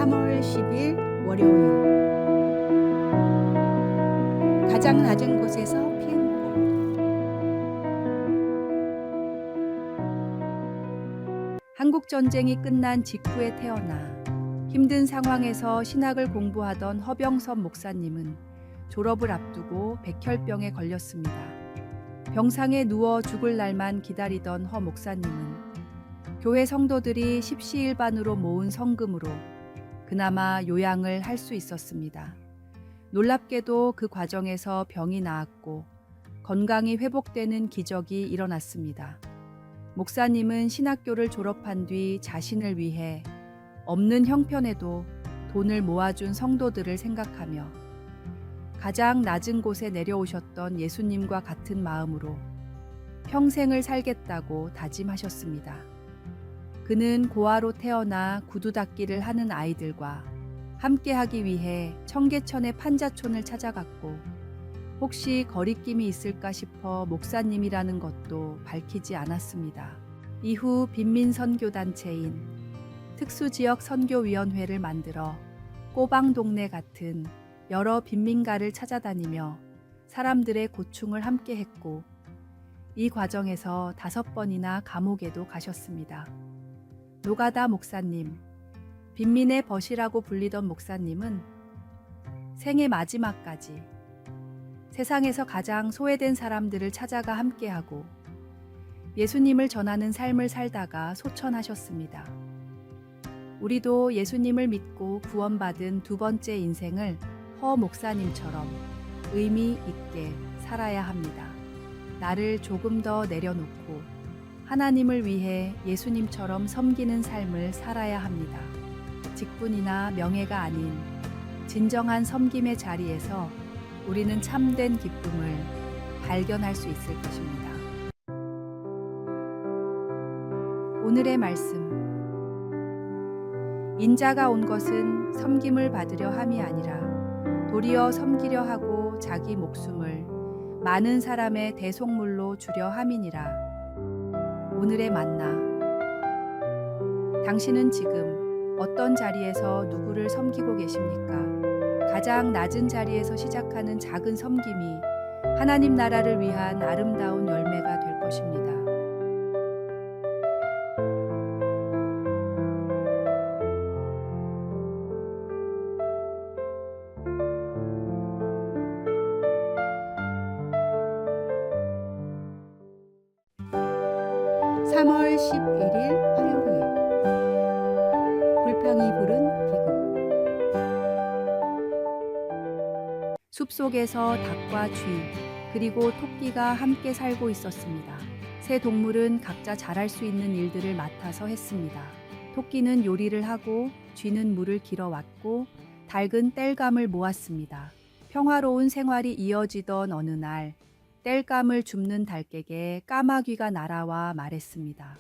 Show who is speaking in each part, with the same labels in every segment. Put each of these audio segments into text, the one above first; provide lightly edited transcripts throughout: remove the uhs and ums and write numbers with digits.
Speaker 1: 3월 10일 월요일. 가장 낮은 곳에서 피운 꽃. 한국 전쟁이 끝난 직후에 태어나 힘든 상황에서 신학을 공부하던 허병섭 목사님은 졸업을 앞두고 백혈병에 걸렸습니다. 병상에 누워 죽을 날만 기다리던 허 목사님은 교회 성도들이 십시일반으로 모은 성금으로 그나마 요양을 할 수 있었습니다. 놀랍게도 그 과정에서 병이 나았고 건강이 회복되는 기적이 일어났습니다. 목사님은 신학교를 졸업한 뒤 자신을 위해 없는 형편에도 돈을 모아준 성도들을 생각하며 가장 낮은 곳에 내려오셨던 예수님과 같은 마음으로 평생을 살겠다고 다짐하셨습니다. 그는 고아로 태어나 구두 닦기를 하는 아이들과 함께하기 위해 청계천의 판자촌을 찾아갔고 혹시 거리낌이 있을까 싶어 목사님이라는 것도 밝히지 않았습니다. 이후 빈민선교단체인 특수지역선교위원회를 만들어 꼬방동네 같은 여러 빈민가를 찾아다니며 사람들의 고충을 함께했고 이 과정에서 5번이나 감옥에도 가셨습니다. 노가다 목사님, 빈민의 벗이라고 불리던 목사님은 생애 마지막까지 세상에서 가장 소외된 사람들을 찾아가 함께하고 예수님을 전하는 삶을 살다가 소천하셨습니다. 우리도 예수님을 믿고 구원받은 두 번째 인생을 허 목사님처럼 의미 있게 살아야 합니다. 나를 조금 더 내려놓고 하나님을 위해 예수님처럼 섬기는 삶을 살아야 합니다. 직분이나 명예가 아닌 진정한 섬김의 자리에서 우리는 참된 기쁨을 발견할 수 있을 것입니다. 오늘의 말씀. 인자가 온 것은 섬김을 받으려 함이 아니라 도리어 섬기려 하고 자기 목숨을 많은 사람의 대속물로 주려 함이니라. 오늘의 만나. 당신은 지금 어떤 자리에서 누구를 섬기고 계십니까? 가장 낮은 자리에서 시작하는 작은 섬김이 하나님 나라를 위한 아름다운 열매가 될 것입니다. (3월 11일) 화요일. 불평이 부른 비극. 숲속에서 닭과 쥐 그리고 토끼가 함께 살고 있었습니다. 세 동물은 각자 잘할 수 있는 일들을 맡아서 했습니다. 토끼는 요리를 하고 쥐는 물을 길어왔고 닭은 땔감을 모았습니다. 평화로운 생활이 이어지던 어느 날 땔감을 줍는 닭에게 까마귀가 날아와 말했습니다.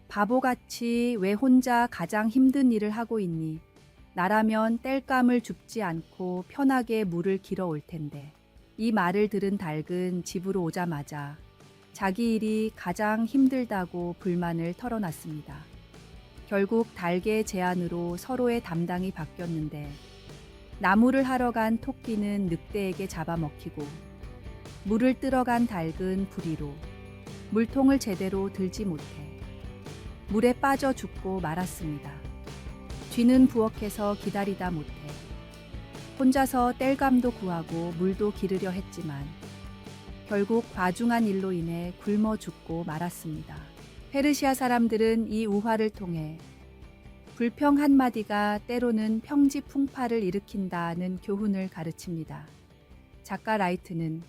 Speaker 1: 바보같이 왜 혼자 가장 힘든 일을 하고 있니? 나라면 땔감을 줍지 않고 편하게 물을 길어올 텐데. 이 말을 들은 닭은 집으로 오자마자 자기 일이 가장 힘들다고 불만을 털어놨습니다. 결국 닭의 제안으로 서로의 담당이 바뀌었는데 나무를 하러 간 토끼는 늑대에게 잡아먹히고 물을 뜨러 간 닭은 부리로 물통을 제대로 들지 못해 물에 빠져 죽고 말았습니다. 쥐는 부엌에서 기다리다 못해 혼자서 땔감도 구하고 물도 기르려 했지만 결국 과중한 일로 인해 굶어 죽고 말았습니다. 페르시아 사람들은 이 우화를 통해 불평 한마디가 때로는 평지풍파를 일으킨다는 교훈을 가르칩니다. 작가 라이트는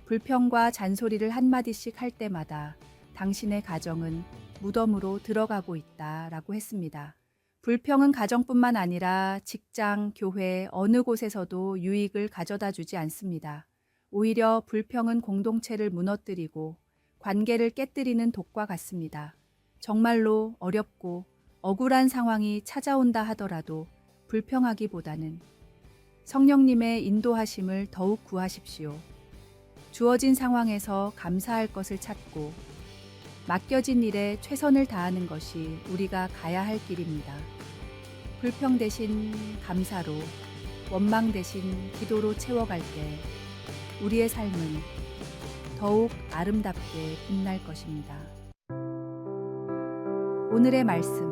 Speaker 1: 불평과 잔소리를 한마디씩 할 때마다 당신의 가정은 무덤으로 들어가고 있다라고 했습니다. 불평은 가정뿐만 아니라 직장, 교회, 어느 곳에서도 유익을 가져다 주지 않습니다. 오히려 불평은 공동체를 무너뜨리고 관계를 깨뜨리는 독과 같습니다. 정말로 어렵고 억울한 상황이 찾아온다 하더라도 불평하기보다는 성령님의 인도하심을 더욱 구하십시오. 주어진 상황에서 감사할 것을 찾고 맡겨진 일에 최선을 다하는 것이 우리가 가야 할 길입니다. 불평 대신 감사로, 원망 대신 기도로 채워갈 때 우리의 삶은 더욱 아름답게 빛날 것입니다. 오늘의 말씀.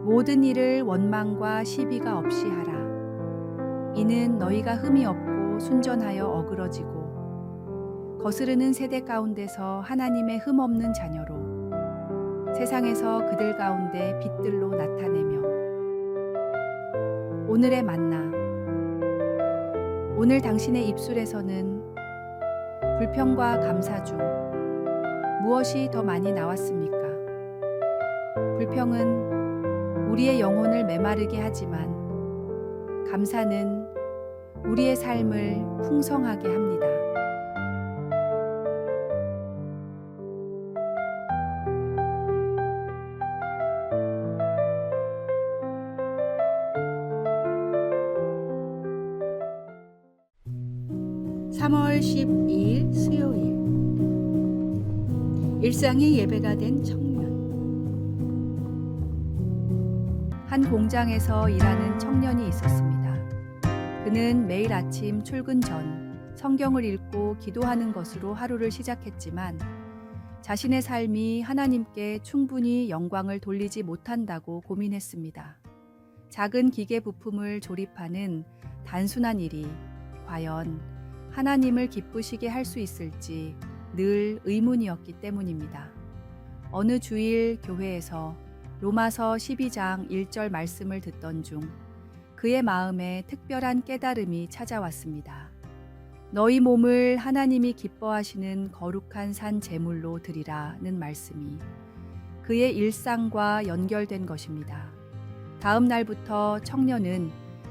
Speaker 1: 모든 일을 원망과 시비가 없이 하라. 이는 너희가 흠이 없고 순전하여 어그러지고 거스르는 세대 가운데서 하나님의 흠 없는 자녀로 세상에서 그들 가운데 빛들로 나타내며. 오늘의 만나. 오늘 당신의 입술에서는 불평과 감사 중 무엇이 더 많이 나왔습니까? 불평은 우리의 영혼을 메마르게 하지만 감사는 우리의 삶을 풍성하게 합니다.
Speaker 2: (3월 12일) 수요일. 일상의 예배가 된 청년.
Speaker 1: 한 공장에서 일하는 청년이 있었습니다. 그는 매일 아침 출근 전 성경을 읽고 기도하는 것으로 하루를 시작했지만 자신의 삶이 하나님께 충분히 영광을 돌리지 못한다고 고민했습니다. 작은 기계 부품을 조립하는 단순한 일이 과연 하나님을 기쁘시게 할 수 있을지 늘 의문이었기 때문입니다. 어느 주일 교회에서 로마서 12장 1절 말씀을 듣던 중 그의 마음에 특별한 깨달음이 찾아왔습니다. 너희 몸을 하나님이 기뻐하시는 거룩한 산 제물로 드리라는 말씀이 그의 일상과 연결된 것입니다. 다음 날부터 청년은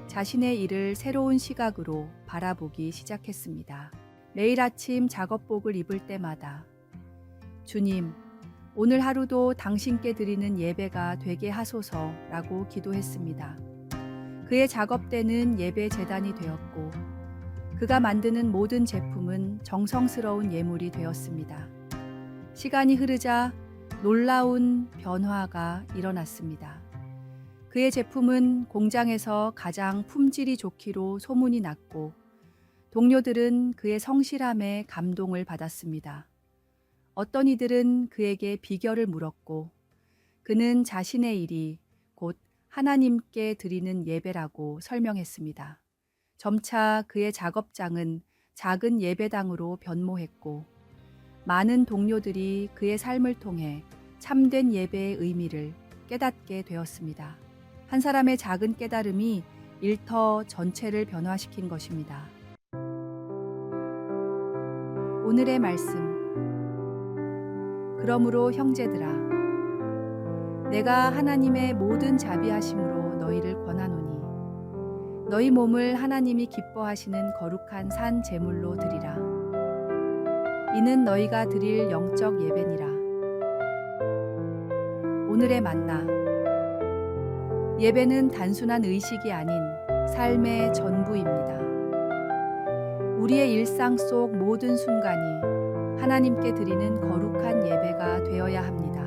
Speaker 1: 자신의 일을 새로운 시각으로 바라보기 시작했습니다. 매일 아침 작업복을 입을 때마다 주님, 오늘 하루도 당신께 드리는 예배가 되게 하소서라고 기도했습니다. 그의 작업대는 예배 제단이 되었고 그가 만드는 모든 제품은 정성스러운 예물이 되었습니다. 시간이 흐르자 놀라운 변화가 일어났습니다. 그의 제품은 공장에서 가장 품질이 좋기로 소문이 났고 동료들은 그의 성실함에 감동을 받았습니다. 어떤 이들은 그에게 비결을 물었고 그는 자신의 일이 곧 하나님께 드리는 예배라고 설명했습니다. 점차 그의 작업장은 작은 예배당으로 변모했고 많은 동료들이 그의 삶을 통해 참된 예배의 의미를 깨닫게 되었습니다. 한 사람의 작은 깨달음이 일터 전체를 변화시킨 것입니다. 오늘의 말씀. 그러므로 형제들아, 내가 하나님의 모든 자비하심으로 너희를 권하노니 너희 몸을 하나님이 기뻐하시는 거룩한 산 제물로 드리라. 이는 너희가 드릴 영적 예배니라. 오늘의 만나. 예배는 단순한 의식이 아닌 삶의 전부입니다. 우리의 일상 속 모든 순간이 하나님께 드리는 거룩한 예배가 되어야 합니다.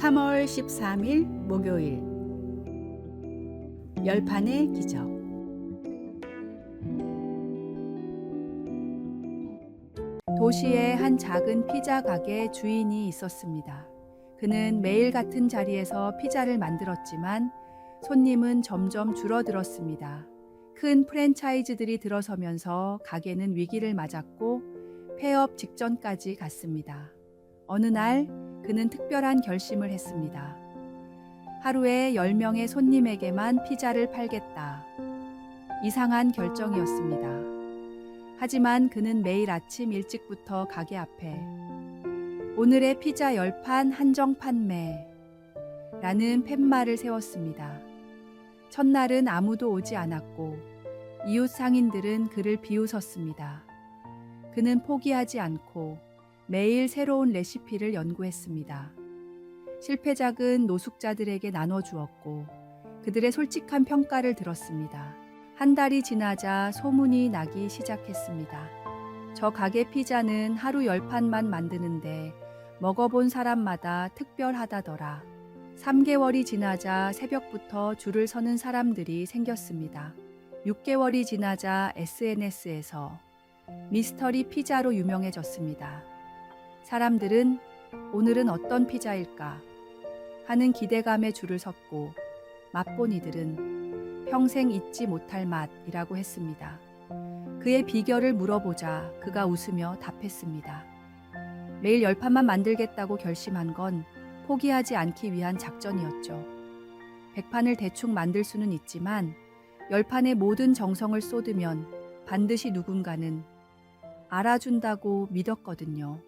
Speaker 2: (3월 13일) 목요일. 열판의 기적.
Speaker 1: 도시에 한 작은 피자 가게 주인이 있었습니다. 그는 매일 같은 자리에서 피자를 만들었지만 손님은 점점 줄어들었습니다. 큰 프랜차이즈들이 들어서면서 가게는 위기를 맞았고 폐업 직전까지 갔습니다. 어느 날 그는 특별한 결심을 했습니다. 하루에 10명의 손님에게만 피자를 팔겠다. 이상한 결정이었습니다. 하지만 그는 매일 아침 일찍부터 가게 앞에 오늘의 피자 10판 한정 판매 라는 팻말을 세웠습니다. 첫날은 아무도 오지 않았고 이웃 상인들은 그를 비웃었습니다. 그는 포기하지 않고 매일 새로운 레시피를 연구했습니다. 실패작은 노숙자들에게 나눠주었고 그들의 솔직한 평가를 들었습니다. 한 달이 지나자 소문이 나기 시작했습니다. 저 가게 피자는 하루 10판만 만드는데 먹어본 사람마다 특별하다더라. 3개월이 지나자 새벽부터 줄을 서는 사람들이 생겼습니다. 6개월이 지나자 SNS에서 미스터리 피자로 유명해졌습니다. 사람들은 오늘은 어떤 피자일까 하는 기대감에 줄을 섰고 맛본 이들은 평생 잊지 못할 맛이라고 했습니다. 그의 비결을 물어보자 그가 웃으며 답했습니다. 매일 10판만 만들겠다고 결심한 건 포기하지 않기 위한 작전이었죠. 100판을 대충 만들 수는 있지만 10판에 모든 정성을 쏟으면 반드시 누군가는 알아준다고 믿었거든요.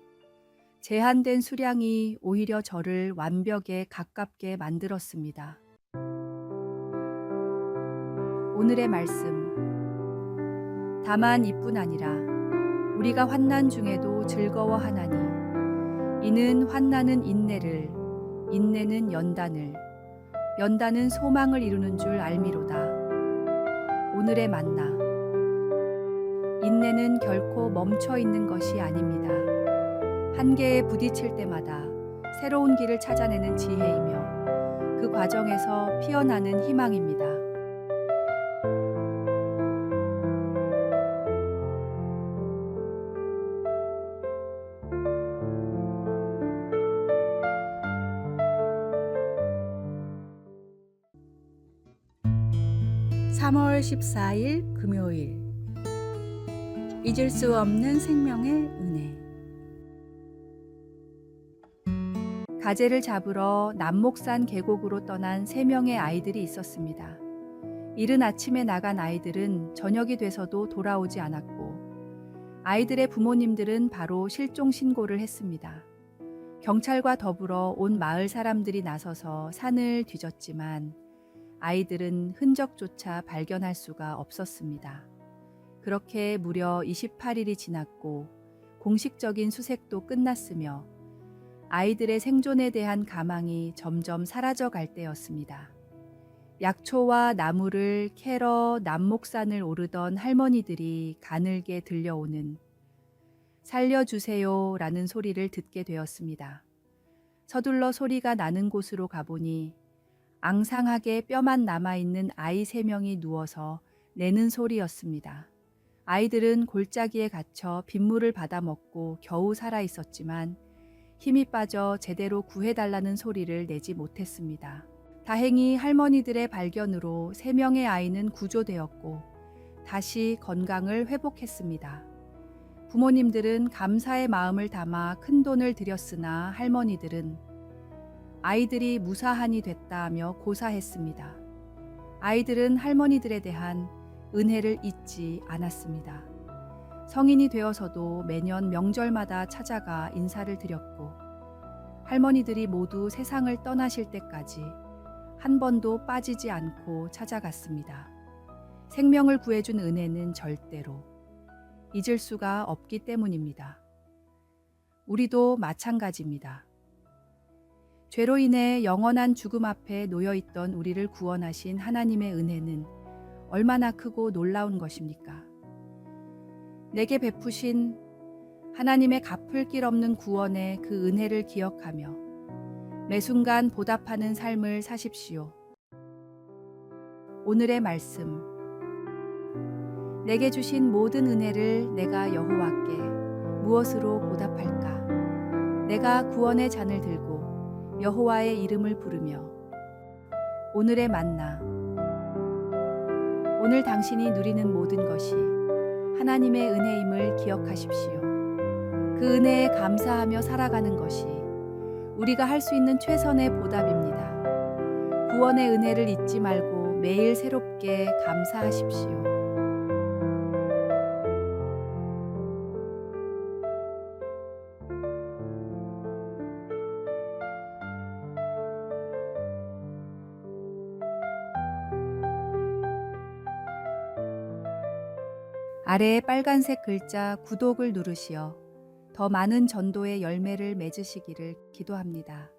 Speaker 1: 제한된 수량이 오히려 저를 완벽에 가깝게 만들었습니다. 오늘의 말씀. 다만 이뿐 아니라 우리가 환난 중에도 즐거워하나니 이는 환난은 인내를, 인내는 연단을, 연단은 소망을 이루는 줄 알미로다. 오늘의 만나. 인내는 결코 멈춰 있는 것이 아닙니다. 한계에 부딪힐 때마다 새로운 길을 찾아내는 지혜이며 그 과정에서 피어나는 희망입니다.
Speaker 2: (3월 14일) 금요일. 잊을 수 없는 생명의 은혜.
Speaker 1: 가재를 잡으러 남목산 계곡으로 떠난 3명의 아이들이 있었습니다. 이른 아침에 나간 아이들은 저녁이 돼서도 돌아오지 않았고 아이들의 부모님들은 바로 실종 신고를 했습니다. 경찰과 더불어 온 마을 사람들이 나서서 산을 뒤졌지만 아이들은 흔적조차 발견할 수가 없었습니다. 그렇게 무려 28일이 지났고 공식적인 수색도 끝났으며 아이들의 생존에 대한 가망이 점점 사라져갈 때였습니다. 약초와 나무를 캐러 남목산을 오르던 할머니들이 가늘게 들려오는 살려주세요 라는 소리를 듣게 되었습니다. 서둘러 소리가 나는 곳으로 가보니 앙상하게 뼈만 남아있는 아이 3명이 누워서 내는 소리였습니다. 아이들은 골짜기에 갇혀 빗물을 받아먹고 겨우 살아있었지만 힘이 빠져 제대로 구해달라는 소리를 내지 못했습니다. 다행히 할머니들의 발견으로 3명의 아이는 구조되었고 다시 건강을 회복했습니다. 부모님들은 감사의 마음을 담아 큰돈을 들였으나 할머니들은 아이들이 무사한이 됐다며 고사했습니다. 아이들은 할머니들에 대한 은혜를 잊지 않았습니다. 성인이 되어서도 매년 명절마다 찾아가 인사를 드렸고 할머니들이 모두 세상을 떠나실 때까지 한 번도 빠지지 않고 찾아갔습니다. 생명을 구해준 은혜는 절대로 잊을 수가 없기 때문입니다. 우리도 마찬가지입니다. 죄로 인해 영원한 죽음 앞에 놓여있던 우리를 구원하신 하나님의 은혜는 얼마나 크고 놀라운 것입니까? 내게 베푸신 하나님의 갚을 길 없는 구원의 그 은혜를 기억하며 매 순간 보답하는 삶을 사십시오. 오늘의 말씀. 내게 주신 모든 은혜를 내가 여호와께 무엇으로 보답할까? 내가 구원의 잔을 들고 여호와의 이름을 부르며. 오늘의 만나. 오늘 당신이 누리는 모든 것이 하나님의 은혜임을 기억하십시오. 그 은혜에 감사하며 살아가는 것이 우리가 할 수 있는 최선의 보답입니다. 구원의 은혜를 잊지 말고 매일 새롭게 감사하십시오. 아래에 빨간색 글자 구독을 누르시어 더 많은 전도의 열매를 맺으시기를 기도합니다.